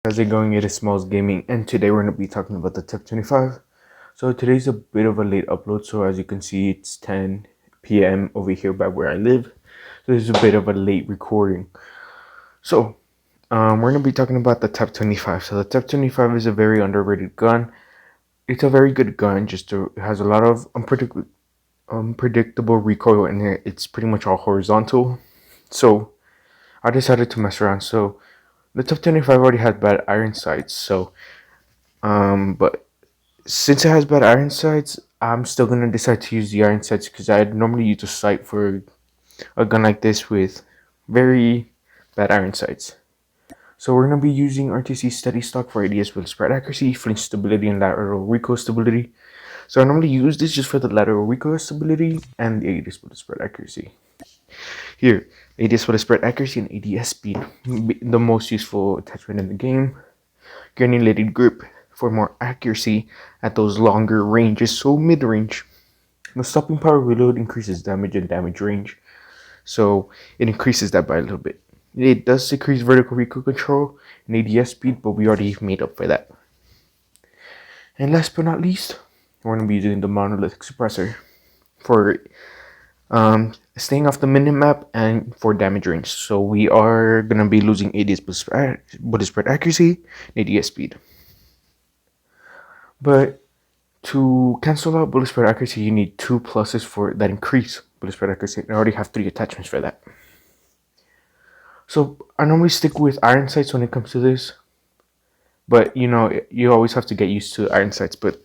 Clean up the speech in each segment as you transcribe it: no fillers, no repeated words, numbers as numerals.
How's it going? It is Smalls Gaming, and today we're going to be talking about the Type-25. So today's a bit of a late upload, so as you can see, it's 10 p.m. over here by where I live. So this is a bit of a late recording. So, we're going to be talking about the Type-25. So the Type-25 is a very underrated gun. It's a very good gun, it has a lot of unpredictable recoil, and it's pretty much all horizontal. So I decided to mess around. So the Type-25 already had bad iron sights, but since it has bad iron sights, I'm still gonna decide to use the iron sights because I normally use a sight for a gun like this with very bad iron sights. So we're gonna be using RTC Steady Stock for ADS with spread accuracy, flinch stability, and lateral recoil stability. So I normally use this just for the lateral recoil stability and the ADS with spread accuracy. Here, ADS with spread accuracy and ADS speed, the most useful attachment in the game. Granulated grip for more accuracy at those longer ranges, so mid-range. The stopping power reload increases damage and damage range, so it increases that by a little bit. It does decrease vertical recoil control and ADS speed, but we already made up for that. And last but not least, we're going to be using the monolithic suppressor for staying off the minimap and for damage range. So we are going to be losing ADS bullet spread accuracy and ADS speed. But to cancel out bullet spread accuracy, you need 2 pluses for that increase bullet spread accuracy. I already have 3 attachments for that. So I normally stick with iron sights when it comes to this, but you always have to get used to iron sights. But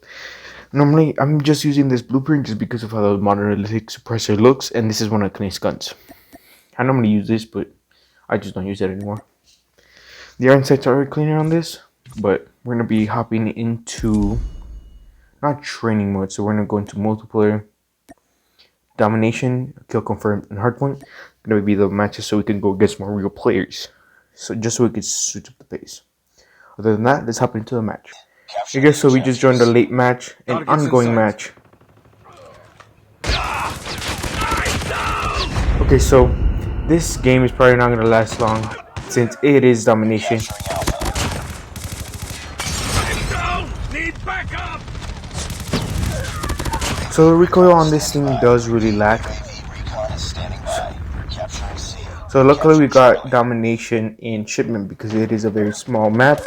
normally I'm just using this blueprint just because of how the monolithic suppressor looks, and this is one of Kna's guns. I normally use this, but I just don't use it anymore. The iron sights are cleaner on this, but we're going to be hopping into not training mode, so we're going to go into multiplayer, domination, kill confirmed, and hardpoint. Going to be the matches so we can go against more real players, so just so we can switch up the pace. Other than that, let's hop into the match. I guess so we just joined a late match, an ongoing match. Okay, so this game is probably not going to last long since it is domination. So the recoil on this thing does really lack. So luckily we got domination in shipment because it is a very small map.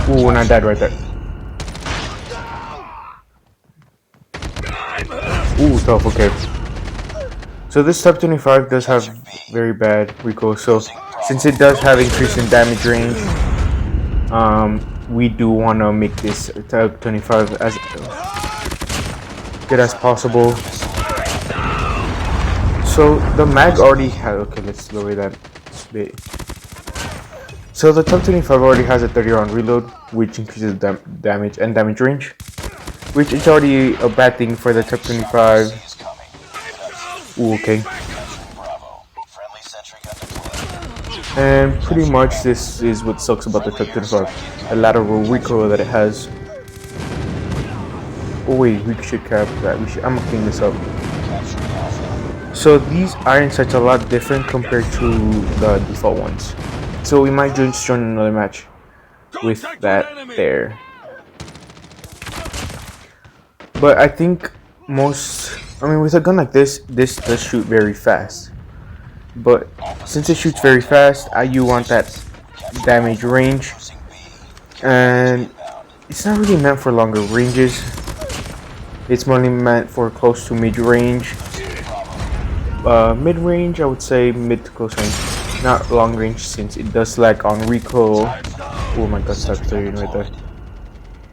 Ooh, and I died right there. Ooh, tough, okay. So this Type-25 does have very bad recoil, so since it does have increase in damage range, we do want to make this Type-25 as good as possible. So the mag already has, okay, let's lower that bit. So the Type-25 already has a 30 round reload, which increases damage and damage range, which is already a bad thing for the Type-25. Ooh, okay. And pretty much this is what sucks about the Type-25, the lateral recoil that it has. Oh wait, we should cap that. I'm gonna clean this up. So these iron sights are a lot different compared to the default ones. So we might just join another match with that there. But I think with a gun like this does shoot very fast. But since it shoots very fast, you want that damage range. And it's not really meant for longer ranges. It's mainly meant for close to mid-range. Mid-range, I would say mid to close range. Not long range since it does lag on recoil. Oh my god, start 30 right there.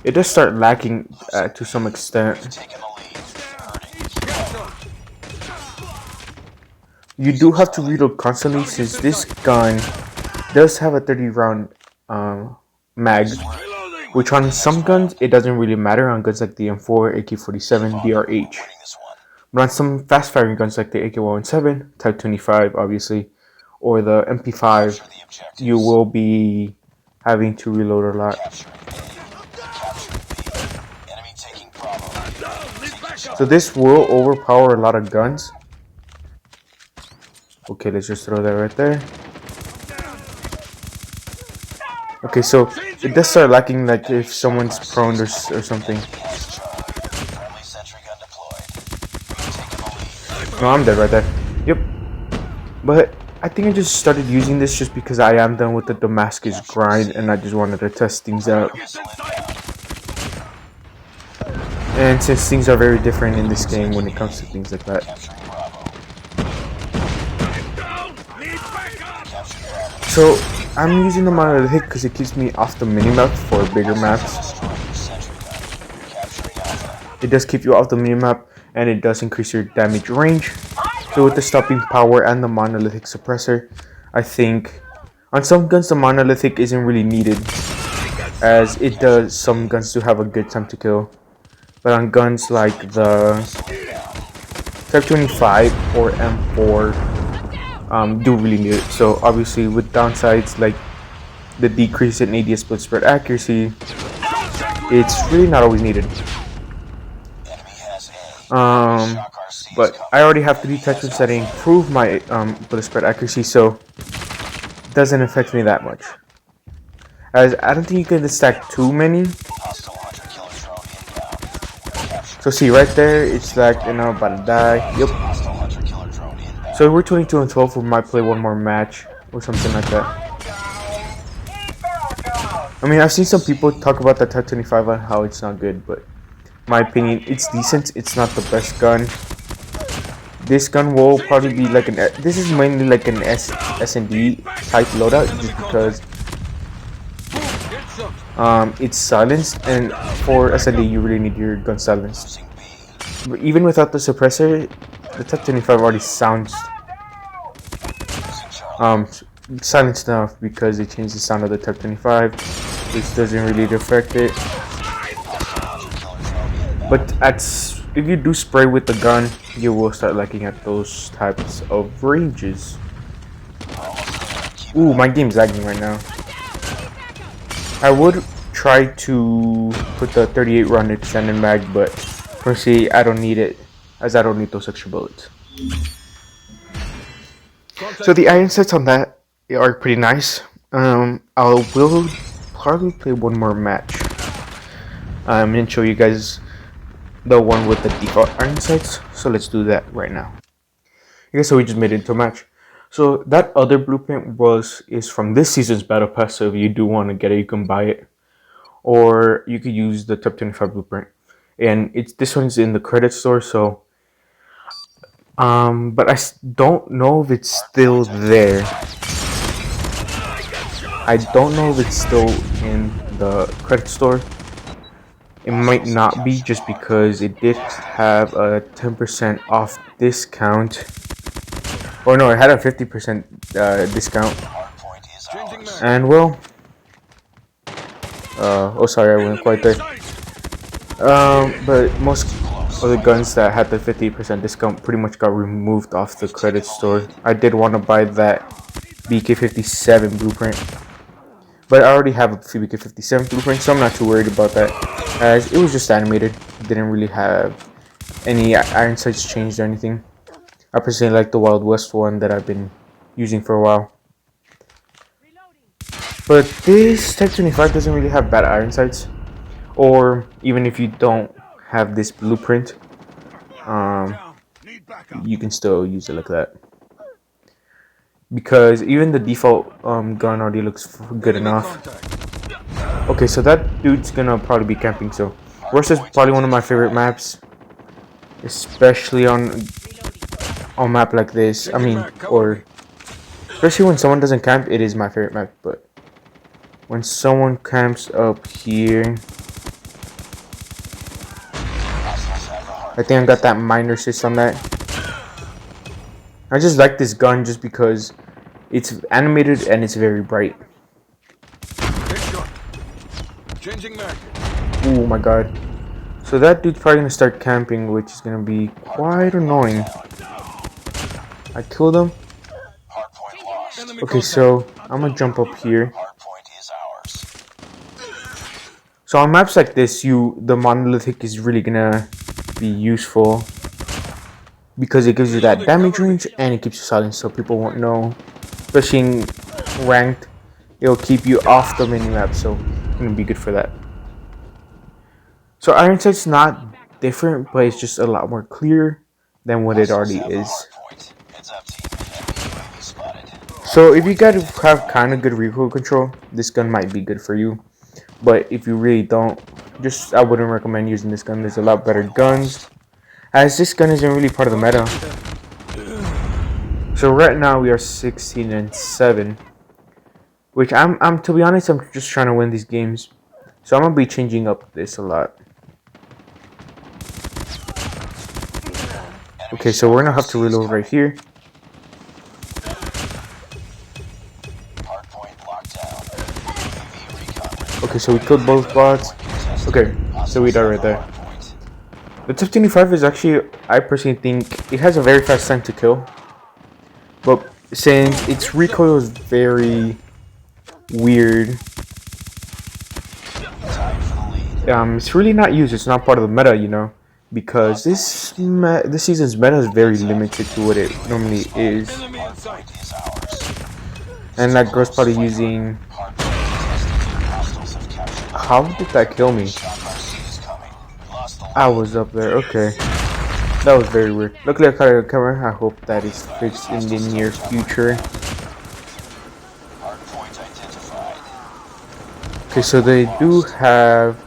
It does start lagging to some extent. You do have to reload constantly since this gun does have a 30 round mag, which on some guns it doesn't really matter, on guns like the M4, AK-47, DRH. But on some fast firing guns like the AK-117, Type-25 obviously, or the MP5, you will be having to reload a lot. So this will overpower a lot of guns. Okay, let's just throw that right there. Okay, so it does start lacking, like if someone's prone or something. No, I'm dead right there. Yep. But I think I just started using this just because I am done with the Damascus grind and I just wanted to test things out. And since things are very different in this game when it comes to things like that. So I'm using the monolithic because it keeps me off the minimap for bigger maps. It does keep you off the minimap and it does increase your damage range. So with the stopping power and the monolithic suppressor, I think on some guns the monolithic isn't really needed, as it does some guns do have a good time to kill. But on guns like the Type-25 or M4 do really need it. So obviously with downsides like the decrease in AD split spread accuracy, it's really not always needed. But I already have 3 attachments that improve my bullet spread accuracy, so it doesn't affect me that much. As I don't think you can stack too many. So see right there, it's like, you know, about to die. Yep. So we're 22 and 12. We might play one more match or something like that. I mean, I've seen some people talk about the Type-25 and how it's not good, but my opinion, it's decent. It's not the best gun. This gun will probably be like this is mainly like an S&D type loadout just because it's silenced, and for S&D you really need your gun silenced. But even without the suppressor, the Type-25 already sounds silenced enough because it changed the sound of the Type-25, which doesn't really affect it. But if you do spray with the gun, you will start looking at those types of ranges. Ooh, my game's lagging right now. I would try to put the 38 round extended mag, but personally I don't need it, as I don't need those extra bullets. So the iron sights on that are pretty nice. I will probably play one more match. I'm gonna show you guys the one with the default iron sights, so let's do that right now. Okay, so we just made it into a match. So that other blueprint is from this season's battle pass, so if you do want to get it, you can buy it, or you could use the Type-25 blueprint, and this one's in the credit store. So but I don't know if it's still there. I don't know if it's still in the credit store. It might not be, just because it did have a 10% off discount. Or no, it had a 50% discount. And well, oh sorry, I went quite there. But most of the guns that had the 50% discount pretty much got removed off the credit store. I did want to buy that BK57 blueprint, but I already have a BK57 blueprint, so I'm not too worried about that, as it was just animated. It didn't really have any iron sights changed or anything. I personally like the Wild West one that I've been using for a while. But this Type-25 doesn't really have bad iron sights, or even if you don't have this blueprint, you can still use it like that, because even the default gun already looks good enough. Okay, so that dude's gonna probably be camping. So Rust is probably one of my favorite maps, especially on a map like this. I mean, or especially when someone doesn't camp, it is my favorite map. But when someone camps up here, I think I got that minor assist on that. I just like this gun just because it's animated and it's very bright. Oh my god. So that dude's probably gonna start camping, which is gonna be quite annoying. I killed him. Okay, so I'm gonna jump up here. So on maps like this, the monolithic is really gonna be useful, because it gives you that damage range and it keeps you silent, so people won't know, especially in ranked. it'll keep you off the mini-map, so it's gonna be good for that. So Iron Sight's not different, but it's just a lot more clear than what it already is. So if you gotta have kind of good recoil control, this gun might be good for you. But if you really don't, I wouldn't recommend using this gun. There's a lot better guns, as this gun isn't really part of the meta. So right now we are 16-7, which I'm to be honest, I'm just trying to win these games. So I'm gonna be changing up this a lot. Okay, so we're gonna have to reload right here. Okay, so we killed both bots. Okay, so we died right there. The Type-25 is actually, I personally think, it has a very fast time to kill. But since its recoil is very weird, it's really not used. It's not part of the meta, you know, because this season's meta is very limited to what it normally is. And that girl's probably using... How did that kill me? I was up there, okay. That was very weird. Luckily I caught it on camera. I hope that is fixed in the near future. Okay, so they do have...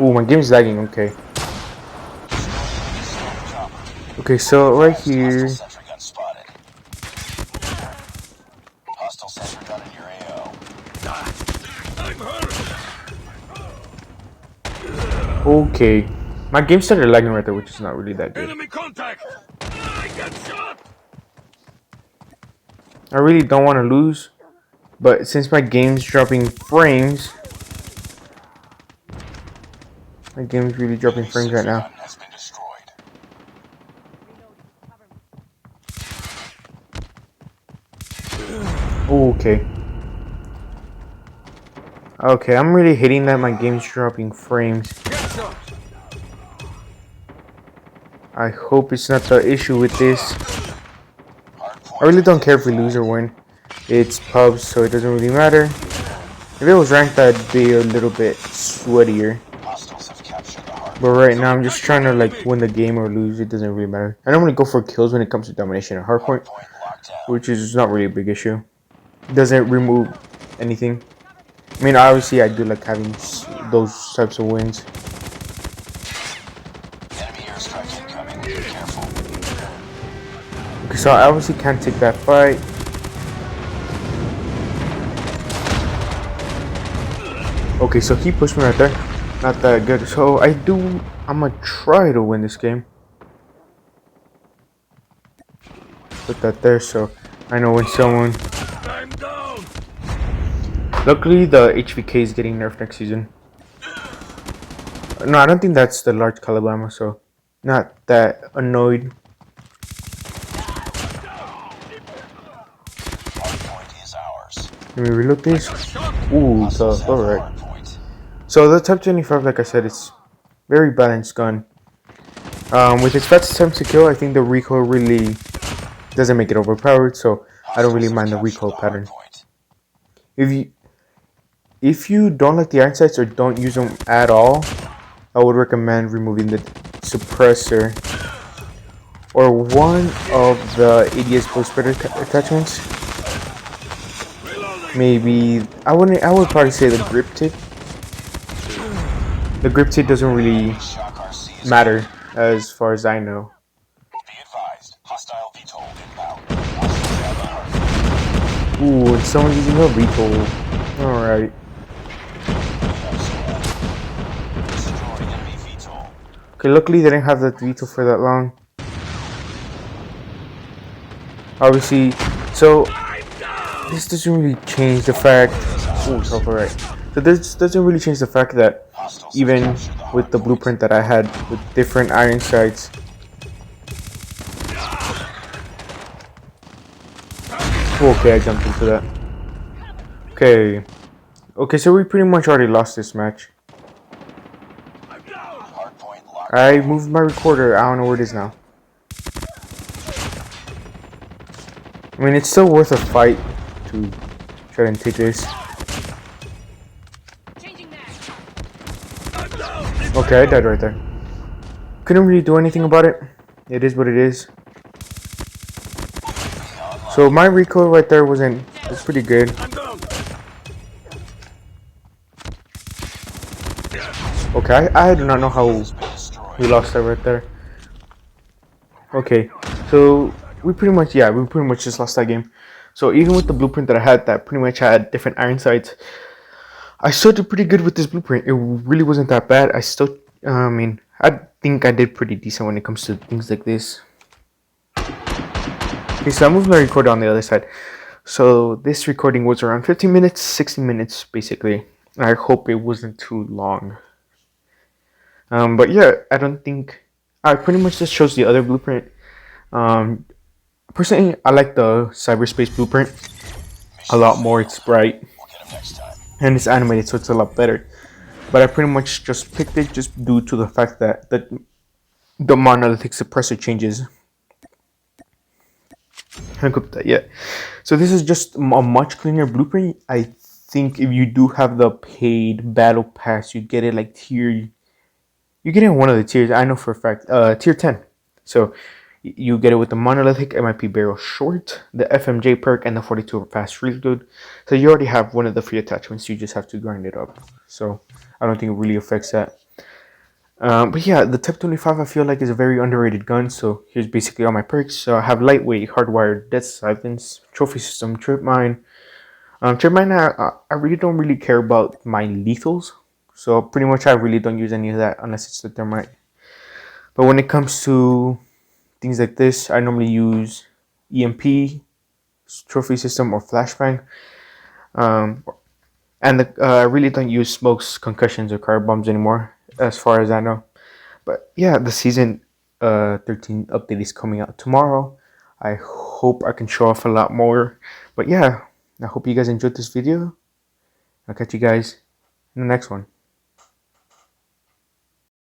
Ooh, my game is lagging, okay. Okay, so right here... Okay, my game started lagging right there, which is not really that good. Enemy contact! I got shot! I really don't want to lose, but since my game's dropping frames, my game's really dropping frames right now. Okay. Okay, I'm really hating that my game's dropping frames. I hope it's not the issue with this. I really don't care if we lose or win. It's pubs, so it doesn't really matter. If it was ranked, I'd be a little bit sweatier. But right now, I'm just trying to like win the game or lose. It doesn't really matter. I normally go for kills when it comes to domination and hardpoint, which is not really a big issue. It doesn't remove anything. I mean, obviously, I do like having those types of wins. Okay, so I obviously can't take that fight. Okay, so he pushed me right there. Not that good. So I'm gonna try to win this game. Put that there so I know when someone... Luckily, the HVK is getting nerfed next season. No, I don't think that's the large caliber ammo, so not that annoyed. Let me reload this. Ooh, tough. Alright. So the Type-25, like I said, it's very balanced gun. With its fast time to kill, I think the recoil really doesn't make it overpowered, so I don't really mind the recoil pattern. If you don't like the iron sights or don't use them at all, I would recommend removing the suppressor or one of the ADS bullet spreader attachments. Maybe I would probably say the grip tip. The grip tip doesn't really matter as far as I know. Ooh, and someone's using a VTOL. Alright. Okay, luckily they didn't have that VTOL for that long. Obviously, so this doesn't really change the fact. Oh, tough, alright. So this doesn't really change the fact that even with the blueprint that I had with different iron sights, okay, I jumped into that. Okay, so we pretty much already lost this match. I moved my recorder. I don't know where it is now. I mean, it's still worth a fight to try and take this. Okay, I died right there. Couldn't really do anything about it. It is what it is. So my recoil right there was pretty good. Okay, I do not know how we lost that right there. Okay, so we pretty much just lost that game. So even with the blueprint that I had that pretty much had different iron sights, I still did pretty good with this blueprint. It really wasn't that bad. I mean, I think I did pretty decent when it comes to things like this. Okay, so I moved my recorder on the other side. So this recording was around 15 minutes, 16 minutes basically. I hope it wasn't too long. But yeah, I don't think I pretty much just chose the other blueprint. Personally, I like the cyberspace blueprint a lot more. It's bright and it's animated, so it's a lot better. But I pretty much just picked it just due to the fact that the monolithic suppressor changes. Yeah. So this is just a much cleaner blueprint. I think if you do have the paid battle pass, you get it like tier. You get it in one of the tiers. I know for a fact. Tier 10. So you get it with the monolithic MIP barrel short, the FMJ perk, and the 42 fast reload. So you already have one of the free attachments. You just have to grind it up. So I don't think it really affects that. But yeah, the Type-25 I feel like is a very underrated gun. So here's basically all my perks. So I have lightweight, hardwired, death silence, trophy system, trip mine. Trip mine, I really don't really care about my lethals. So pretty much I really don't use any of that unless it's the thermite. But when it comes to things like this, I normally use EMP, trophy system, or flashbang. And I really don't use smokes, concussions, or car bombs anymore, as far as I know. But yeah, the season 13 update is coming out tomorrow. I hope I can show off a lot more. But yeah, I hope you guys enjoyed this video. I'll catch you guys in the next one.